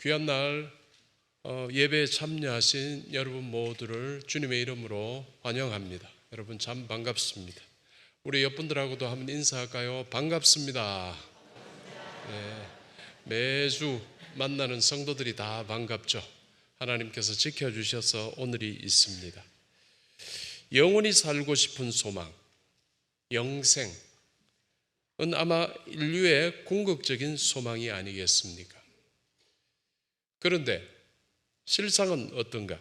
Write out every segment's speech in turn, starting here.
귀한 날 예배에 참여하신 여러분 모두를 주님의 이름으로 환영합니다. 여러분 참 반갑습니다. 우리 옆분들하고도 한번 인사할까요? 반갑습니다. 네, 매주 만나는 성도들이 다 반갑죠. 하나님께서 지켜주셔서 오늘이 있습니다. 영원히 살고 싶은 소망, 영생은 아마 인류의 궁극적인 소망이 아니겠습니까? 그런데 실상은 어떤가?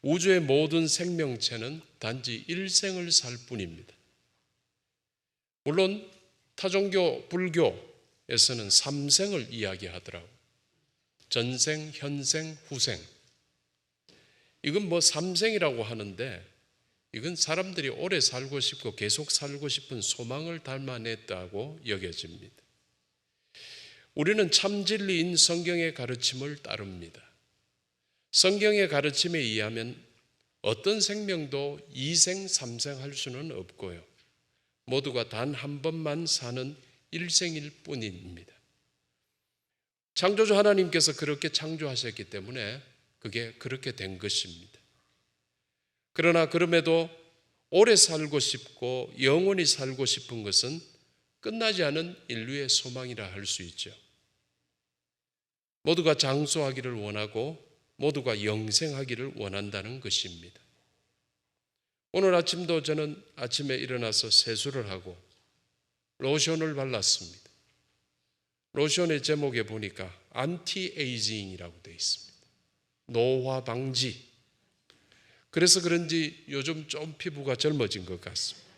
우주의 모든 생명체는 단지 일생을 살 뿐입니다. 물론 타종교 불교에서는 삼생을 이야기하더라고요. 전생, 현생, 후생. 이건 뭐 삼생이라고 하는데 이건 사람들이 오래 살고 싶고 계속 살고 싶은 소망을 담아냈다고 여겨집니다. 우리는 참 진리인 성경의 가르침을 따릅니다. 성경의 가르침에 의하면 어떤 생명도 이생, 삼생 할 수는 없고요. 모두가 단 한 번만 사는 일생일 뿐입니다. 창조주 하나님께서 그렇게 창조하셨기 때문에 그게 그렇게 된 것입니다. 그러나 그럼에도 오래 살고 싶고 영원히 살고 싶은 것은 끝나지 않은 인류의 소망이라 할 수 있죠. 모두가 장수하기를 원하고 모두가 영생하기를 원한다는 것입니다. 오늘 아침도 저는 아침에 일어나서 세수를 하고 로션을 발랐습니다. 로션의 제목에 보니까 안티에이징이라고 되어 있습니다. 노화 방지. 그래서 그런지 요즘 좀 피부가 젊어진 것 같습니다.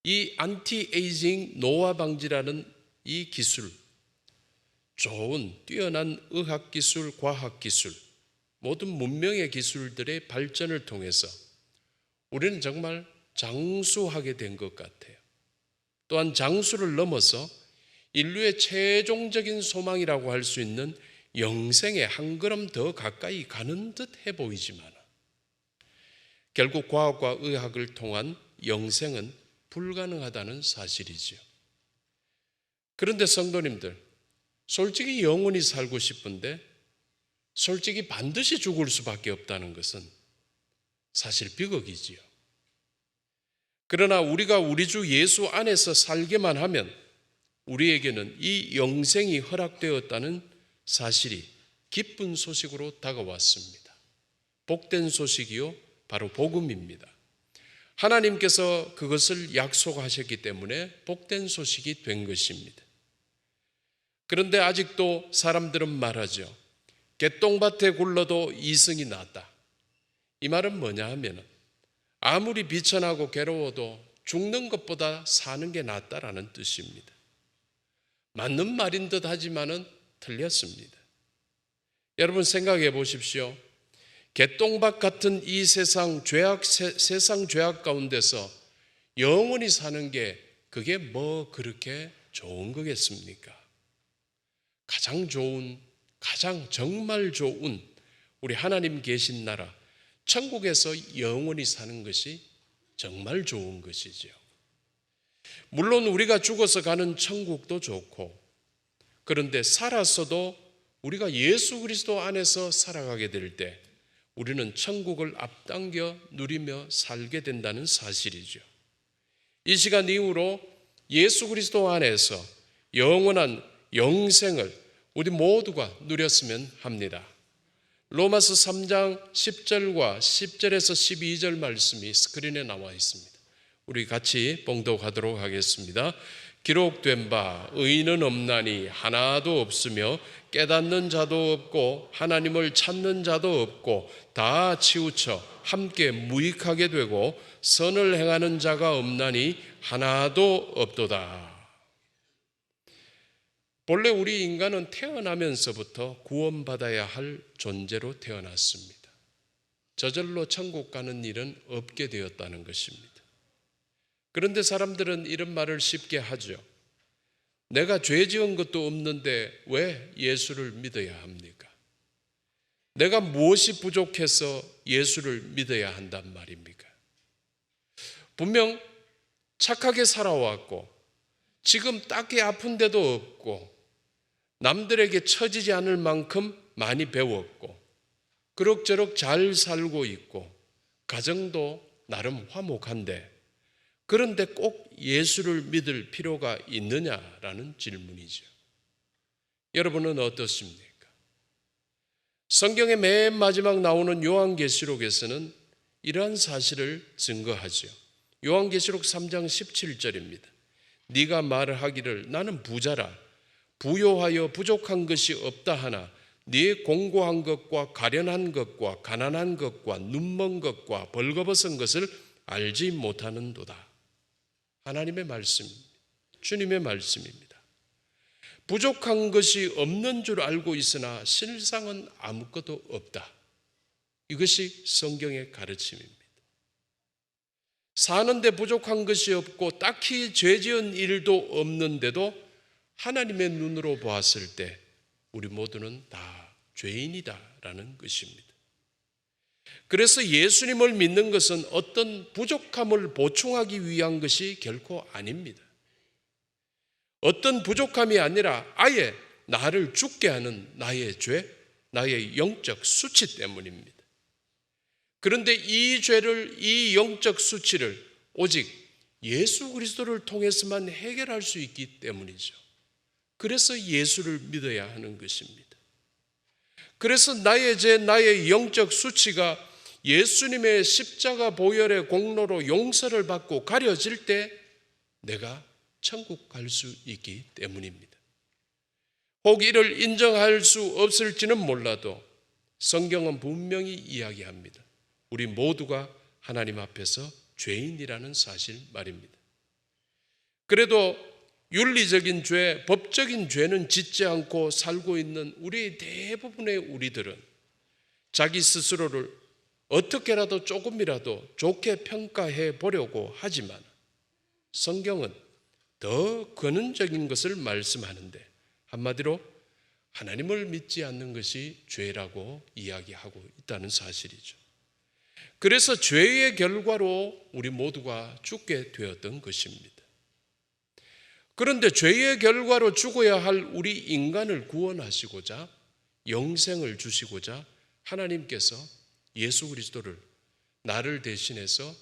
이 안티에이징 노화 방지라는 이 기술, 좋은 뛰어난 의학기술, 과학기술, 모든 문명의 기술들의 발전을 통해서 우리는 정말 장수하게 된 것 같아요. 또한 장수를 넘어서 인류의 최종적인 소망이라고 할 수 있는 영생에 한 걸음 더 가까이 가는 듯 해 보이지만 결국 과학과 의학을 통한 영생은 불가능하다는 사실이지요. 그런데 성도님들, 솔직히 영원히 살고 싶은데 솔직히 반드시 죽을 수밖에 없다는 것은 사실 비극이지요. 그러나 우리가 우리 주 예수 안에서 살게만 하면 우리에게는 이 영생이 허락되었다는 사실이 기쁜 소식으로 다가왔습니다. 복된 소식이요, 바로 복음입니다. 하나님께서 그것을 약속하셨기 때문에 복된 소식이 된 것입니다. 그런데 아직도 사람들은 말하죠. 개똥밭에 굴러도 이승이 낫다. 이 말은 뭐냐 하면 아무리 비천하고 괴로워도 죽는 것보다 사는 게 낫다라는 뜻입니다. 맞는 말인 듯 하지만은 틀렸습니다. 여러분 생각해 보십시오. 개똥밭 같은 이 세상 죄악 가운데서 영원히 사는 게 그게 뭐 그렇게 좋은 거겠습니까? 가장 좋은, 가장 정말 좋은 우리 하나님 계신 나라 천국에서 영원히 사는 것이 정말 좋은 것이죠. 물론 우리가 죽어서 가는 천국도 좋고, 그런데 살았어도 우리가 예수 그리스도 안에서 살아가게 될 때 우리는 천국을 앞당겨 누리며 살게 된다는 사실이죠. 이 시간 이후로 예수 그리스도 안에서 영원한 영생을 우리 모두가 누렸으면 합니다. 로마서 3장 10절과 10절에서 12절 말씀이 스크린에 나와 있습니다. 우리 같이 봉독하도록 하겠습니다. 기록된 바 의인은 없나니 하나도 없으며 깨닫는 자도 없고 하나님을 찾는 자도 없고 다 치우쳐 함께 무익하게 되고 선을 행하는 자가 없나니 하나도 없도다. 본래 우리 인간은 태어나면서부터 구원받아야 할 존재로 태어났습니다. 저절로 천국 가는 일은 없게 되었다는 것입니다. 그런데 사람들은 이런 말을 쉽게 하죠. 내가 죄 지은 것도 없는데 왜 예수를 믿어야 합니까? 내가 무엇이 부족해서 예수를 믿어야 한단 말입니까? 분명 착하게 살아왔고 지금 딱히 아픈 데도 없고 남들에게 처지지 않을 만큼 많이 배웠고 그럭저럭 잘 살고 있고 가정도 나름 화목한데 그런데 꼭 예수를 믿을 필요가 있느냐라는 질문이죠. 여러분은 어떻습니까? 성경의 맨 마지막 나오는 요한계시록에서는 이러한 사실을 증거하죠. 요한계시록 3장 17절입니다. 네가 말하기를 나는 부자라 부요하여 부족한 것이 없다 하나 네 공고한 것과 가련한 것과 가난한 것과 눈먼 것과 벌거벗은 것을 알지 못하는도다. 하나님의 말씀입니다. 주님의 말씀입니다. 부족한 것이 없는 줄 알고 있으나 실상은 아무것도 없다. 이것이 성경의 가르침입니다. 사는데 부족한 것이 없고 딱히 죄지은 일도 없는데도 하나님의 눈으로 보았을 때 우리 모두는 다 죄인이다라는 것입니다. 그래서 예수님을 믿는 것은 어떤 부족함을 보충하기 위한 것이 결코 아닙니다. 어떤 부족함이 아니라 아예 나를 죽게 하는 나의 죄, 나의 영적 수치 때문입니다. 그런데 이 죄를, 이 영적 수치를 오직 예수 그리스도를 통해서만 해결할 수 있기 때문이죠. 그래서 예수를 믿어야 하는 것입니다. 그래서 나의 죄, 나의 영적 수치가 예수님의 십자가 보혈의 공로로 용서를 받고 가려질 때 내가 천국 갈 수 있기 때문입니다. 혹 이를 인정할 수 없을지는 몰라도 성경은 분명히 이야기합니다. 우리 모두가 하나님 앞에서 죄인이라는 사실 말입니다. 그래도 윤리적인 죄, 법적인 죄는 짓지 않고 살고 있는 우리 대부분의 우리들은 자기 스스로를 어떻게라도 조금이라도 좋게 평가해 보려고 하지만 성경은 더 근원적인 것을 말씀하는데 한마디로 하나님을 믿지 않는 것이 죄라고 이야기하고 있다는 사실이죠. 그래서 죄의 결과로 우리 모두가 죽게 되었던 것입니다. 그런데 죄의 결과로 죽어야 할 우리 인간을 구원하시고자 영생을 주시고자 하나님께서 예수 그리스도를 나를 대신해서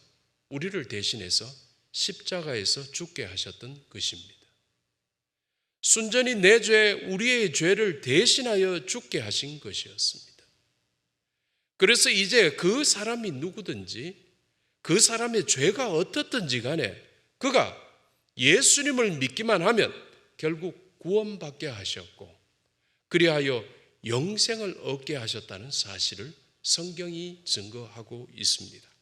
우리를 대신해서 십자가에서 죽게 하셨던 것입니다. 순전히 내 죄, 우리의 죄를 대신하여 죽게 하신 것이었습니다. 그래서 이제 그 사람이 누구든지 그 사람의 죄가 어떻든지 간에 그가 예수님을 믿기만 하면 결국 구원받게 하셨고 그리하여 영생을 얻게 하셨다는 사실을 성경이 증거하고 있습니다.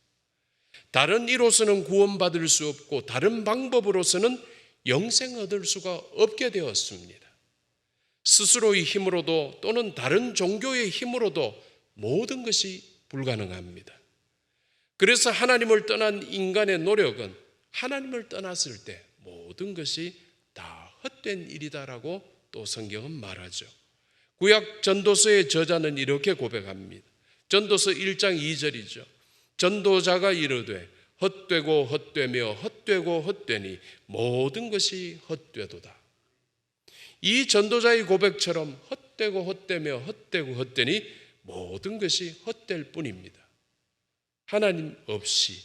다른 이로서는 구원받을 수 없고 다른 방법으로서는 영생 얻을 수가 없게 되었습니다. 스스로의 힘으로도 또는 다른 종교의 힘으로도 모든 것이 불가능합니다. 그래서 하나님을 떠난 인간의 노력은 하나님을 떠났을 때 모든 것이 다 헛된 일이다라고 또 성경은 말하죠. 구약 전도서의 저자는 이렇게 고백합니다. 전도서 1장 2절이죠. 전도자가 이르되 헛되고 헛되며 헛되고 헛되니 모든 것이 헛되도다. 이 전도자의 고백처럼 헛되고 헛되며 헛되고 헛되니 모든 것이 헛될 뿐입니다. 하나님 없이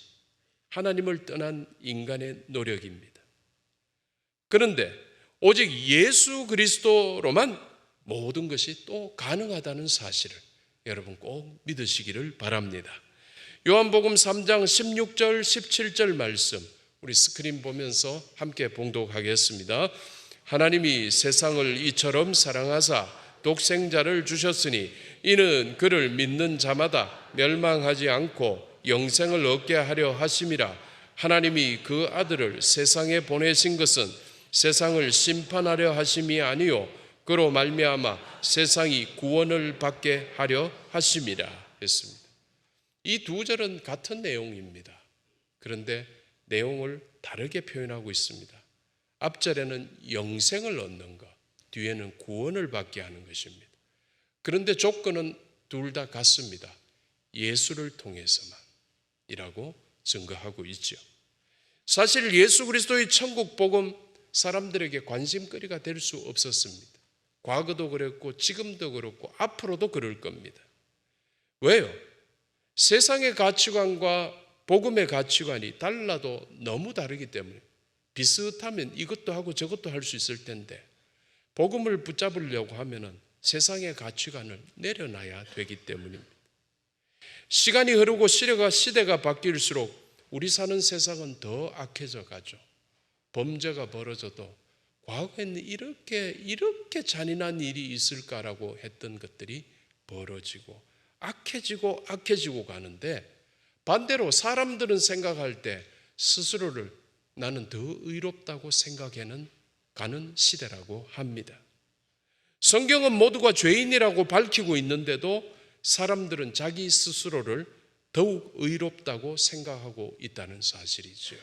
하나님을 떠난 인간의 노력입니다. 그런데 오직 예수 그리스도로만 모든 것이 또 가능하다는 사실을 여러분 꼭 믿으시기를 바랍니다. 요한복음 3장 16절 17절 말씀 우리 스크린 보면서 함께 봉독하겠습니다. 하나님이 세상을 이처럼 사랑하사 독생자를 주셨으니 이는 그를 믿는 자마다 멸망하지 않고 영생을 얻게 하려 하심이라. 하나님이 그 아들을 세상에 보내신 것은 세상을 심판하려 하심이 아니요 그로 말미암아 세상이 구원을 받게 하려 하심이라 했습니다. 이 두 절은 같은 내용입니다. 그런데 내용을 다르게 표현하고 있습니다. 앞절에는 영생을 얻는 것, 뒤에는 구원을 받게 하는 것입니다. 그런데 조건은 둘 다 같습니다. 예수를 통해서만이라고 증거하고 있죠. 사실 예수 그리스도의 천국 복음 사람들에게 관심거리가 될 수 없었습니다. 과거도 그랬고 지금도 그렇고 앞으로도 그럴 겁니다. 왜요? 세상의 가치관과 복음의 가치관이 달라도 너무 다르기 때문에 비슷하면 이것도 하고 저것도 할 수 있을 텐데 복음을 붙잡으려고 하면은 세상의 가치관을 내려놔야 되기 때문입니다. 시간이 흐르고 시대가 바뀔수록 우리 사는 세상은 더 악해져 가죠. 범죄가 벌어져도 과거에는 이렇게 잔인한 일이 있을까라고 했던 것들이 벌어지고 악해지고 가는데, 반대로 사람들은 생각할 때 스스로를 나는 더 의롭다고 생각하는 가는 시대라고 합니다. 성경은 모두가 죄인이라고 밝히고 있는데도 사람들은 자기 스스로를 더욱 의롭다고 생각하고 있다는 사실이죠.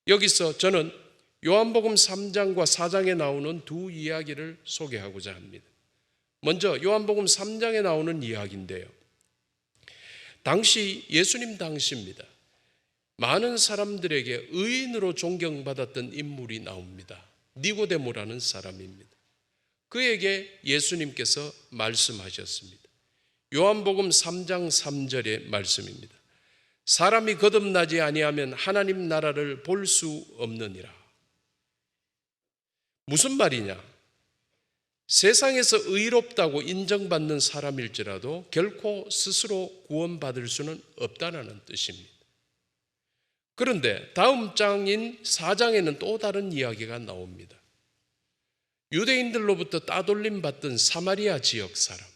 여기서 저는 요한복음 3장과 4장에 나오는 두 이야기를 소개하고자 합니다. 먼저 요한복음 3장에 나오는 이야기인데요. 당시 예수님 당시입니다. 많은 사람들에게 의인으로 존경받았던 인물이 나옵니다. 니고데모라는 사람입니다. 그에게 예수님께서 말씀하셨습니다. 요한복음 3장 3절의 말씀입니다. 사람이 거듭나지 아니하면 하나님 나라를 볼 수 없느니라. 무슨 말이냐? 세상에서 의롭다고 인정받는 사람일지라도 결코 스스로 구원받을 수는 없다는 뜻입니다. 그런데 다음 장인 4장에는 또 다른 이야기가 나옵니다. 유대인들로부터 따돌림 받던 사마리아 지역 사람,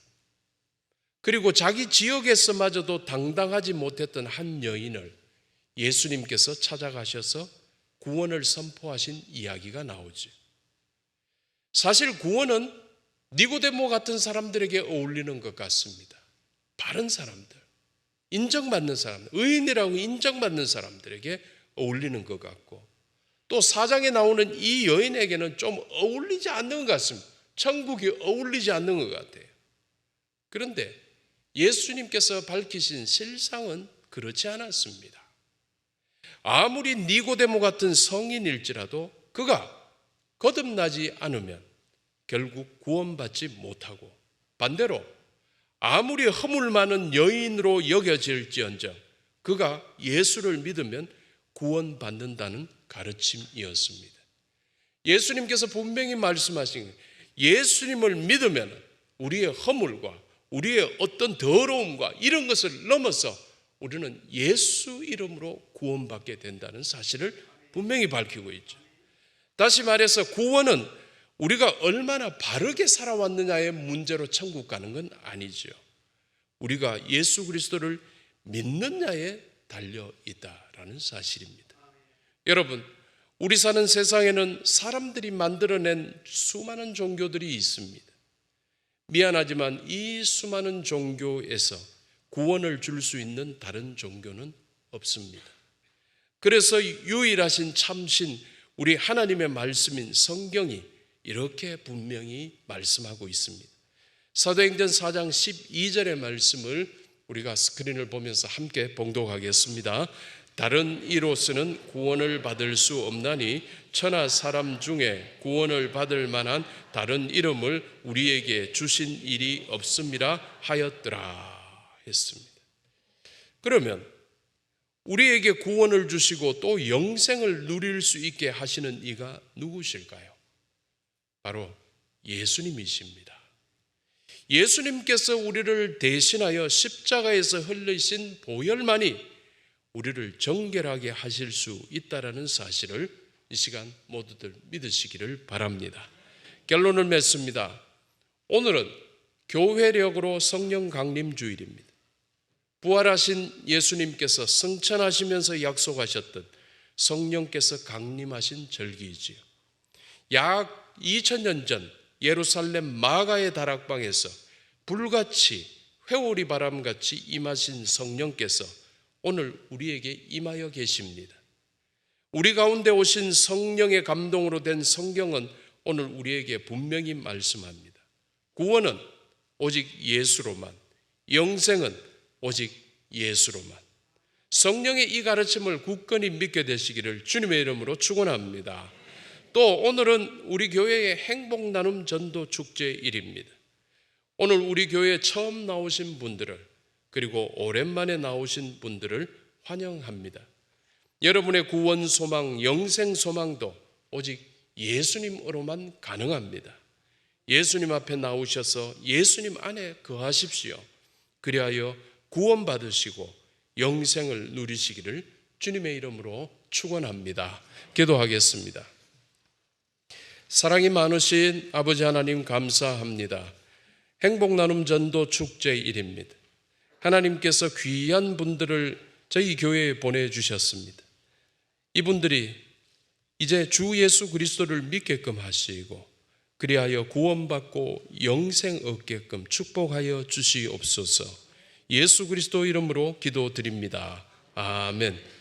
그리고 자기 지역에서마저도 당당하지 못했던 한 여인을 예수님께서 찾아가셔서 구원을 선포하신 이야기가 나오죠. 사실 구원은 니고데모 같은 사람들에게 어울리는 것 같습니다. 바른 사람들, 인정받는 사람들, 의인이라고 인정받는 사람들에게 어울리는 것 같고, 또 4장에 나오는 이 여인에게는 좀 어울리지 않는 것 같습니다. 천국이 어울리지 않는 것 같아요. 그런데 예수님께서 밝히신 실상은 그렇지 않았습니다. 아무리 니고데모 같은 성인일지라도 그가 거듭나지 않으면 결국 구원받지 못하고, 반대로 아무리 허물 많은 여인으로 여겨질지언정 그가 예수를 믿으면 구원받는다는 가르침이었습니다. 예수님께서 분명히 말씀하신 거예요. 예수님을 믿으면 우리의 허물과 우리의 어떤 더러움과 이런 것을 넘어서 우리는 예수 이름으로 구원받게 된다는 사실을 분명히 밝히고 있죠. 다시 말해서 구원은 우리가 얼마나 바르게 살아왔느냐의 문제로 천국 가는 건 아니죠. 우리가 예수 그리스도를 믿느냐에 달려 있다라는 사실입니다. 여러분, 우리 사는 세상에는 사람들이 만들어낸 수많은 종교들이 있습니다. 미안하지만 이 수많은 종교에서 구원을 줄 수 있는 다른 종교는 없습니다. 그래서 유일하신 참신 우리 하나님의 말씀인 성경이 이렇게 분명히 말씀하고 있습니다. 사도행전 4장 12절의 말씀을 우리가 스크린을 보면서 함께 봉독하겠습니다. 다른 이로서는 구원을 받을 수 없나니 천하 사람 중에 구원을 받을 만한 다른 이름을 우리에게 주신 일이 없음이라 하였더라 했습니다. 그러면 우리에게 구원을 주시고 또 영생을 누릴 수 있게 하시는 이가 누구실까요? 바로 예수님이십니다. 예수님께서 우리를 대신하여 십자가에서 흘리신 보혈만이 우리를 정결하게 하실 수 있다라는 사실을 이 시간 모두들 믿으시기를 바랍니다. 결론을 맺습니다. 오늘은 교회력으로 성령 강림 주일입니다. 부활하신 예수님께서 승천하시면서 약속하셨던 성령께서 강림하신 절기이지요. 약 2000년 전 예루살렘 마가의 다락방에서 불같이 회오리 바람같이 임하신 성령께서 오늘 우리에게 임하여 계십니다. 우리 가운데 오신 성령의 감동으로 된 성경은 오늘 우리에게 분명히 말씀합니다. 구원은 오직 예수로만, 영생은 오직 예수로만. 성령의 이 가르침을 굳건히 믿게 되시기를 주님의 이름으로 축원합니다. 또 오늘은 우리 교회의 행복 나눔 전도 축제일입니다. 오늘 우리 교회에 처음 나오신 분들을, 그리고 오랜만에 나오신 분들을 환영합니다. 여러분의 구원 소망, 영생 소망도 오직 예수님으로만 가능합니다. 예수님 앞에 나오셔서 예수님 안에 거하십시오. 그리하여 구원받으시고 영생을 누리시기를 주님의 이름으로 축원합니다. 기도하겠습니다. 사랑이 많으신 아버지 하나님, 감사합니다. 행복 나눔 전도 축제일입니다. 하나님께서 귀한 분들을 저희 교회에 보내주셨습니다. 이분들이 이제 주 예수 그리스도를 믿게끔 하시고 그리하여 구원받고 영생 얻게끔 축복하여 주시옵소서. 예수 그리스도 이름으로 기도드립니다. 아멘.